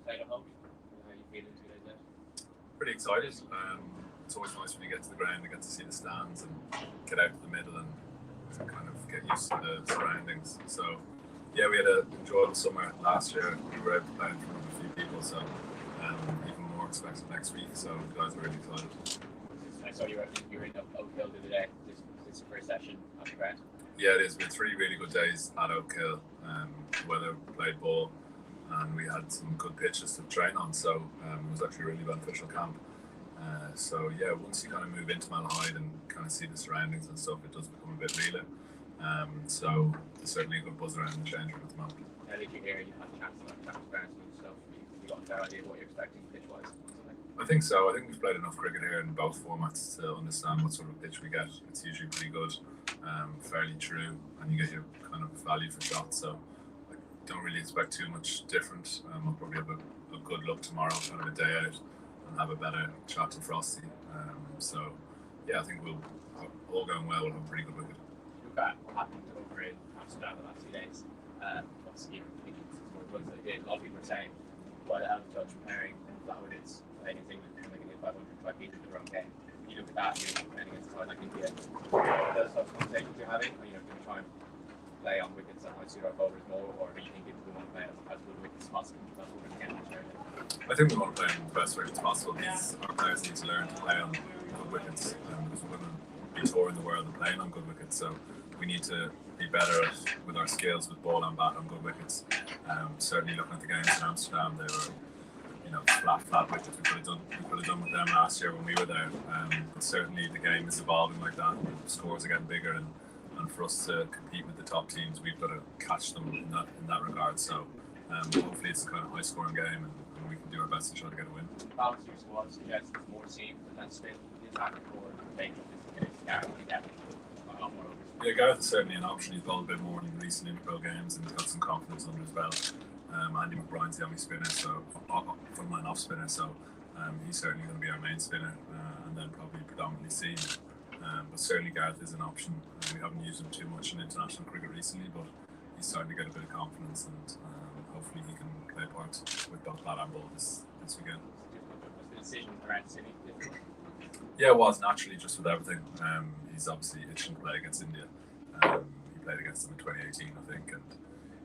played at home. How are you feeling 2 days out? Pretty excited. It's always nice when you get to the ground and get to see the stands and get out to the middle and kind of get used to the surroundings. So, yeah, we had an enjoyable summer last year. We were able to play in front of a few people, so even more expected next week. So the guys are really excited. I saw you were in Oak Hill the other day. This is the first session on the ground. Yeah, it is. We had 3 really good days at Oak Hill. Weather, played ball, and we had some good pitches to train on. So it was actually a really beneficial camp. So yeah, once you kind of move into Malahide and kind of see the surroundings and stuff, it does become a bit realer. So there's certainly a good buzz around the change room at the moment. How did you hear you had a chance to transparency and stuff? You got a fair idea of what you're expecting pitch-wise? I think so. I think we've played enough cricket here in both formats to understand what sort of pitch we get. It's usually pretty good, fairly true, and you get your kind of value for shots. So I don't really expect too much different. I'll probably have a good look tomorrow, kind of a day out, and have a better chat to Frosty. So yeah, I think we'll, all going well, we'll have a pretty good wicket. Look at what happened over in Amsterdam the last 2 days. Obviously, you're thinking it's more good than they did. A lot of people are saying, why the hell is Dutch preparing flat wickets, playing in England, and making it 500 try beat in their own game? You look at that, you're playing against a side like India. Those types of conversations you're having, are you going to try and play on wickets that might suit our bowlers more, or do you think we want to play as good wickets as possible? That's what we're going to get in Australia. I think we want to play in the best way as possible. Our players need to learn to play on good wickets because we're going to be touring the world and playing on good wickets. So we need to be better with our skills with ball and bat on good wickets. Certainly looking at the games in Amsterdam, they were flat wickets. We could have done with them last year when we were there. But certainly the game is evolving like that. The scores are getting bigger, and for us to compete with the top teams, we've got to catch them in that regard. So hopefully it's a kind of high scoring game, and we can do our best to try to get a win. Balance your squad suggests more team than still the attack or make this a lot more over. Yeah, Gareth is certainly an option. He's bowled a bit more in recent Interpol games and he's got some confidence under his belt. Andy McBride's the only spinner, so frontline off spinner, so he's certainly going to be our main spinner, and then probably predominantly seam. But certainly Gareth is an option. We haven't used him too much in international cricket recently, but he's starting to get a bit of confidence, and hopefully he can play a part with both bat and ball this weekend. Was the decision around Sydney difficult? Yeah, it was naturally just with everything. He's obviously itching to play against India. He played against them in 2018, I think, and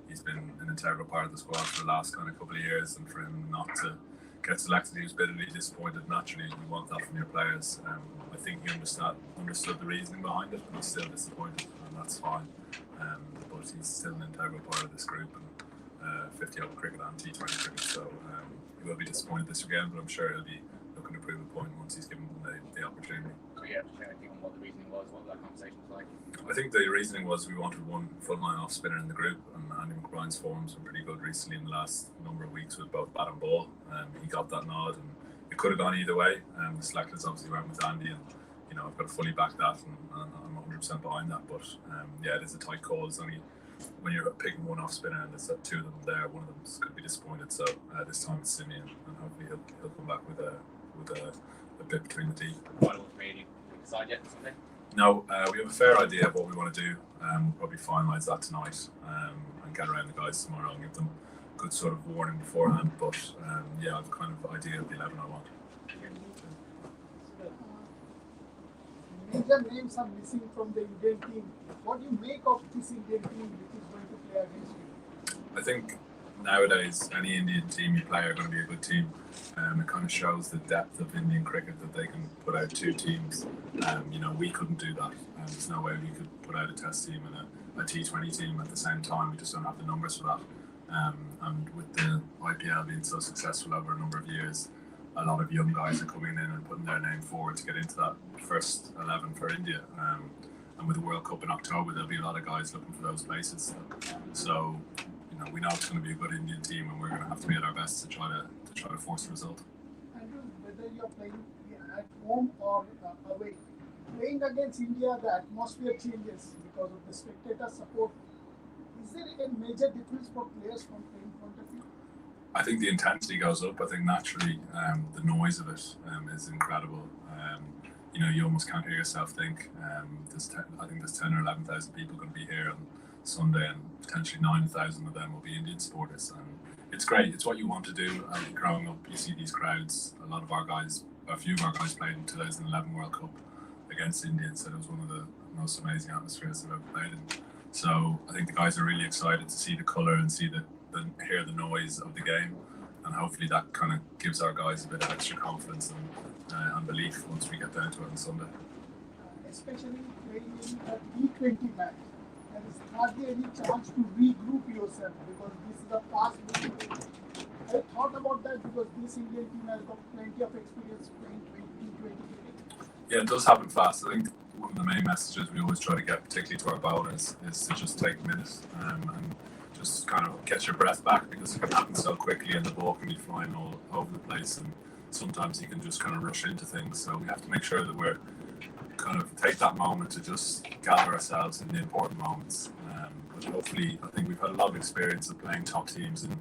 he's been an integral part of the squad for the last kind of couple of years. And for him not to get selected, he was bitterly disappointed. Naturally, you want that from your players. I think he understood the reasoning behind it, but he's still disappointed, and that's fine. But he's still an integral part of this group, and 50 over cricket and T20 cricket. So he will be disappointed this weekend, but I'm sure he'll be looking to prove a point once he's given the opportunity. So yeah, just anything on what the reasoning was, what that conversation was like? I think the reasoning was we wanted one frontline off spinner in the group, and Andy McBride's form's been pretty good recently in the last number of weeks with both bat and ball. He got that nod, and it could have gone either way. The selectors obviously went with Andy, and I've got to fully back that, and I'm 100% behind that. But yeah, it is a tight call. It's only when you're picking one off spinner and there's 2 of them there, one of them could be disappointed. So this time it's Simeon, and hopefully he'll come back with a bit between the teeth. What was made decide yet Sunday? No, we have a fair idea of what we want to do. We'll probably finalise that tonight and get around the guys tomorrow and give them good sort of warning beforehand. But yeah, I've kind of idea of the 11 I want. Major names are missing from the Indian team. What do you make of this Indian team which is going to play against you? I think nowadays any Indian team you play are going to be a good team. It kind of shows the depth of Indian cricket that they can put out 2 teams. We couldn't do that. There's no way we could put out a test team and a T20 team at the same time. We just don't have the numbers for that. And with the IPL being so successful over a number of years, a lot of young guys are coming in and putting their name forward to get into that first 11 for India. And with the World Cup in October, there'll be a lot of guys looking for those places. So, we know it's going to be a good Indian team, and we're going to have to be at our best to try to force the result. And whether you're playing at home or away, playing against India, the atmosphere changes because of the spectator support. Is there a major difference for players from playing point of view? I think the intensity goes up. I think naturally the noise of it is incredible. You almost can't hear yourself think. I think there's 10 or 11,000 people going to be here on Sunday, and potentially 9,000 of them will be Indian supporters. And It's great. It's what you want to do. Growing up, you see these crowds. A few of our guys played in 2011 World Cup against India, so it was one of the most amazing atmospheres I've ever played in. So I think the guys are really excited to see the colour and see hear the noise of the game, and hopefully that kind of gives our guys a bit of extra confidence and belief once we get down to it on Sunday. Especially playing in a T20 match, there is hardly any chance to regroup yourself because this is a fast-moving game. I thought about that because this Indian team has got plenty of experience playing T20 cricket. Yeah, it does happen fast. I think one of the main messages we always try to get, particularly to our bowlers, is to just take a minute and just kind of get your breath back, because it can happen so quickly and the ball can be flying all over the place, and sometimes you can just kind of rush into things. So we have to make sure that we're kind of take that moment to just gather ourselves in the important moments. But hopefully, I think we've had a lot of experience of playing top teams in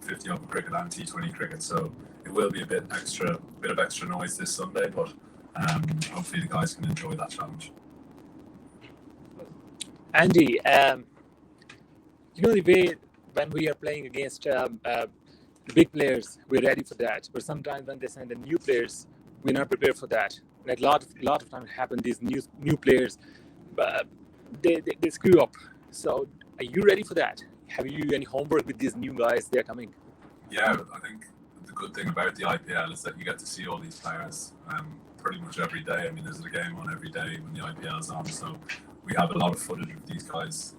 50 over cricket and T20 cricket, so it will be a bit of extra noise this Sunday, but hopefully the guys can enjoy that challenge. Andy, the way when we are playing against the big players, we're ready for that. But sometimes when they send the new players, we're not prepared for that. And a lot of times happen. These new players, they screw up. So, are you ready for that? Have you any homework with these new guys? They're coming. Yeah, I think the good thing about the IPL is that you get to see all these players pretty much every day. I mean, there's a game on every day when the IPL is on, so we have a lot of footage of these guys,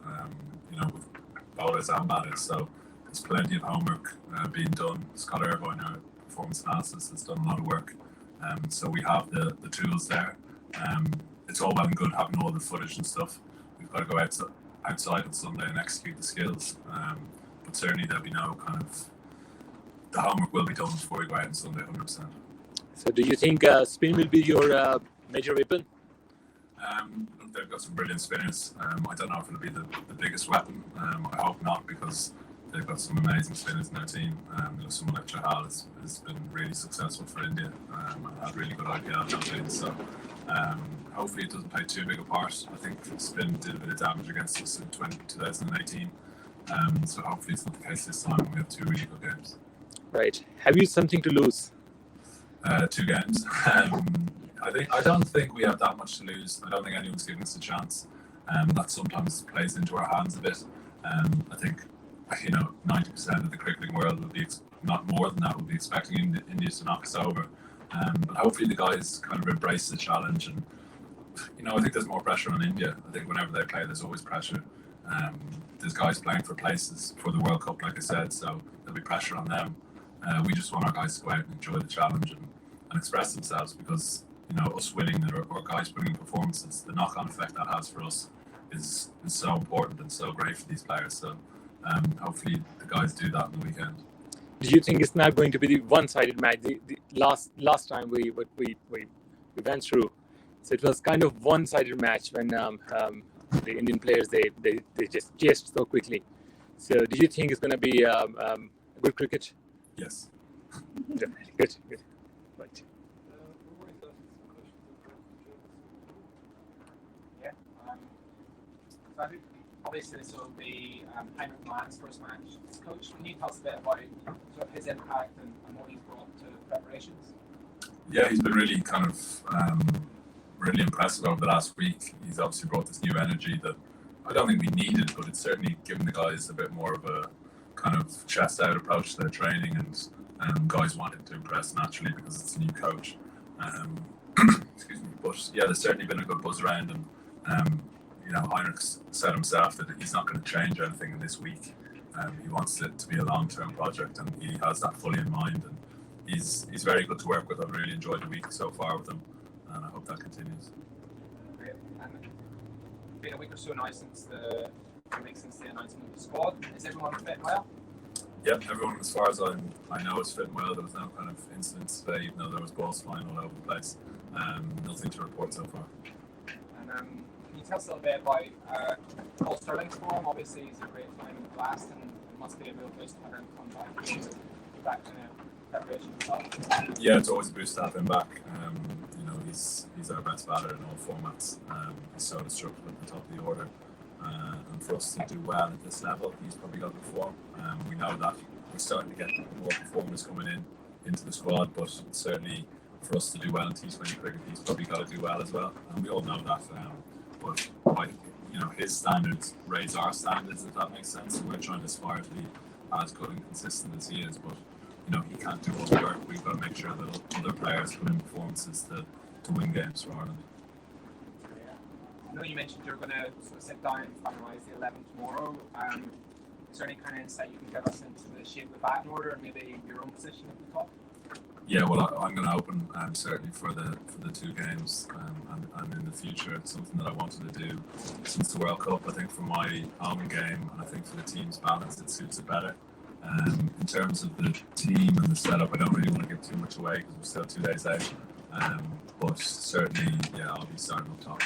with bowlers and batters. So there's plenty of homework being done. Scott Irvine, our performance analysis, has done a lot of work. So we have the tools there. It's all well and good having all the footage and stuff. We've got to go outside on Sunday and execute the skills. But certainly there'll be no kind of, the homework will be done before we go out on Sunday, 100%. So do you think spin will be your major weapon? They've got some brilliant spinners. I don't know if it'll be the biggest weapon. I hope not, because they've got some amazing spinners in their team. Someone like Chahal has been really successful for India and had really good IPL campaigns. So hopefully it doesn't play too big a part. I think spin did a bit of damage against us in 2018. So hopefully it's not the case this time. We have two really good games. Right. Have you something to lose? 2 games. I don't think we have that much to lose. I don't think anyone's giving us a chance. That sometimes plays into our hands a bit. I think 90% of the cricketing world would be, not more than that, would be expecting India to knock us over. But hopefully the guys kind of embrace the challenge, and I think there's more pressure on India. I think whenever they play, there's always pressure. There's guys playing for places for the World Cup, like I said, so there'll be pressure on them. We just want our guys to go out and enjoy the challenge and express themselves, because us winning or guys putting in performances, the knock-on effect that has for us is so important and so great for these players. So hopefully the guys do that on the weekend. Do you think it's not going to be the one-sided match? The last time we went through, so it was kind of one-sided match when the Indian players they just chased so quickly. So do you think it's going to be good cricket? Yes. Good. Right. So I think obviously this will be Heinrich Mann's first match. Coach, can you tell us a bit about sort of his impact and what he's brought to preparations? Yeah, he's been really kind of really impressive over the last week. He's obviously brought this new energy that I don't think we needed, but it's certainly given the guys a bit more of a kind of chest out approach to their training, and guys wanted to impress naturally because it's a new coach. Excuse me, but yeah, there's certainly been a good buzz around, and Heinrich said himself that he's not going to change anything in this week. He wants it to be a long-term project, and he has that fully in mind. And he's very good to work with. I've really enjoyed the week so far with him, and I hope that continues. Great. And it's been a week or so now since the announcement of the squad. Is everyone fit well? Yeah, everyone, as far as I know, is fit well. There was no kind of incidents today, even though there was balls flying all over the place. Nothing to report so far. And can you tell us a little bit about Paul Sterling's form? Obviously, he's a great time in the blast, and it must be a real boost to have him come back in a preparation as Yeah, it's always a boost to have him back. He's our best batter in all formats. He's so destructive at the top of the order. And for us to do well at this level, he's probably got the form. We know that. we're starting to get more performers coming into the squad, but certainly for us to do well in T20 cricket, he's probably got to do well as well, and we all know that. But his standards raise our standards, if that makes sense. So we're trying to aspire to be as good and consistent as he is, but he can't do all the work. We've got to make sure that other players put in performances to win games for Ireland. I know you mentioned you're going to sort of sit down and finalise the 11 tomorrow. Is there any kind of insight you can give us into the shape of the batting order and maybe your own position at the top? Yeah, well, I'm going to open certainly for the two games, and in the future it's something that I wanted to do since the World Cup. I think for my own game, and I think for the team's balance, it suits it better. In terms of the team and the setup, I don't really want to give too much away because we're still 2 days out. But certainly, yeah, I'll be starting up top.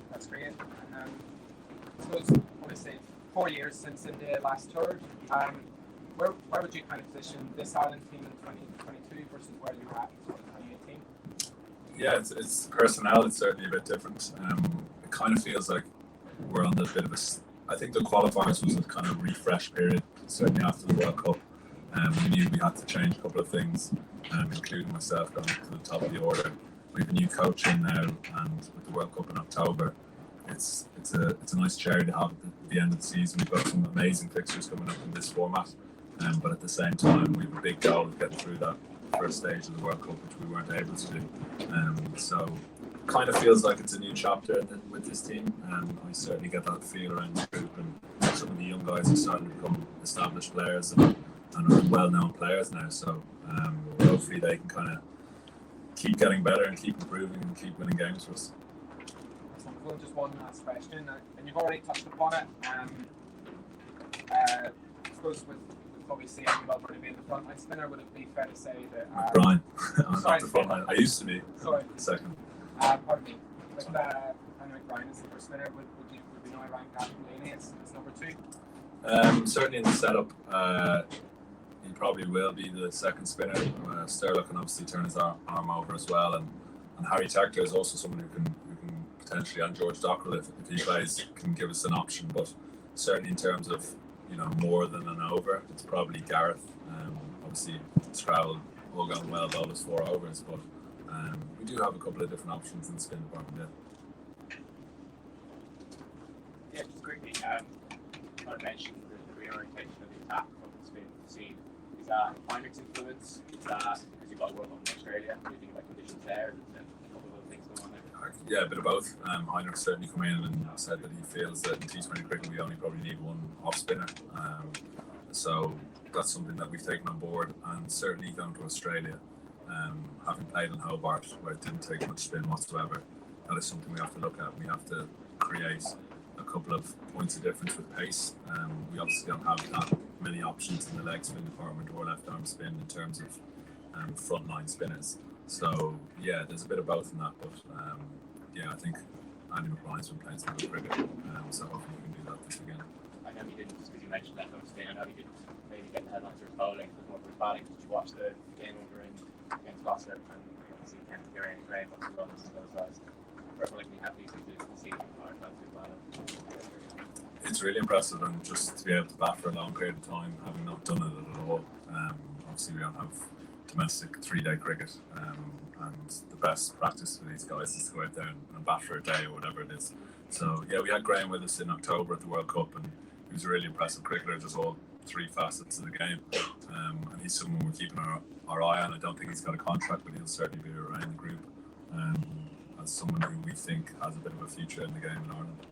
That's great. And I suppose, obviously, 4 years since India last toured. Where would you kind of position this Ireland team in 2022 versus where you were at in 2018? Yeah, it's personnel. It's certainly a bit different. It kind of feels like we're on a bit of I think the qualifiers was a kind of refresh period, certainly after the World Cup. We knew we had to change a couple of things, including myself going to the top of the order. We have a new coach in now, and with the World Cup in October, it's a nice cherry to have at the end of the season. We've got some amazing fixtures coming up in this format, but at the same time, we have a big goal of getting through that first stage of the World Cup, which we weren't able to do. So kind of feels like it's a new chapter with this team, and I certainly get that feel around the group, and some of the young guys are starting to become established players and are well-known players now, so hopefully they can kind of keep getting better and keep improving and keep winning games for us. So just one last question, and you've already touched upon it. I suppose with obviously Dublin being the frontline spinner, would it be fair to say that Brian, I'm not the frontline. I used to be. Sorry. Second. Pardon me. With Henrik Ryan as the first spinner, would we now rank Gavin Delaney as number 2? Certainly in the setup, he probably will be the second spinner. Sterling can obviously turn his arm over as well, and Harry Tector is also someone who can potentially, and George Dockrell, if he plays, can give us an option. But certainly in terms of more than an over, it's probably Gareth. Obviously, Scrabble all going well, those 4 overs, but we do have a couple of different options in the spin department. Yeah, just quickly, I mentioned the reorientation of the attack from the spin scene. Is that Heinrich's influence? Is that because you've got a World Cup in Australia? What do you think about conditions there? And a couple of other things going on there? Yeah, a bit of both. Heinrich certainly come in and said that he feels that in T20 cricket we only probably need one off spinner. So that's something that we've taken on board, and certainly going to Australia, having played in Hobart where it didn't take much spin whatsoever, that is something we have to look at. We have to create a couple of points of difference with pace. We obviously don't have that many options in the leg spin department or left arm spin in terms of frontline spinners. So yeah, there's a bit of both in that, but I think Andy McBride's been playing some good cricket, so hopefully we can do that this weekend. I know you didn't, because you mentioned that obviously, I know you didn't maybe get the headlines for his bowling, but more for his batting. Did you watch the game over against Gloucester, and obviously Kent Gary and Gray, lots of runs and those guys? We're likely happy to see him It's really impressive, and just to be able to bat for a long period of time, having not done it at all. Obviously we don't have domestic 3-day cricket, and the best practice for these guys is to go out there and bat for a day or whatever it is. So yeah, we had Graham with us in October at the World Cup, and he was a really impressive cricketer, just all 3 facets of the game. And he's someone we're keeping our eye on. I don't think he's got a contract, but he'll certainly be around the group as someone who we think has a bit of a future in the game in Ireland.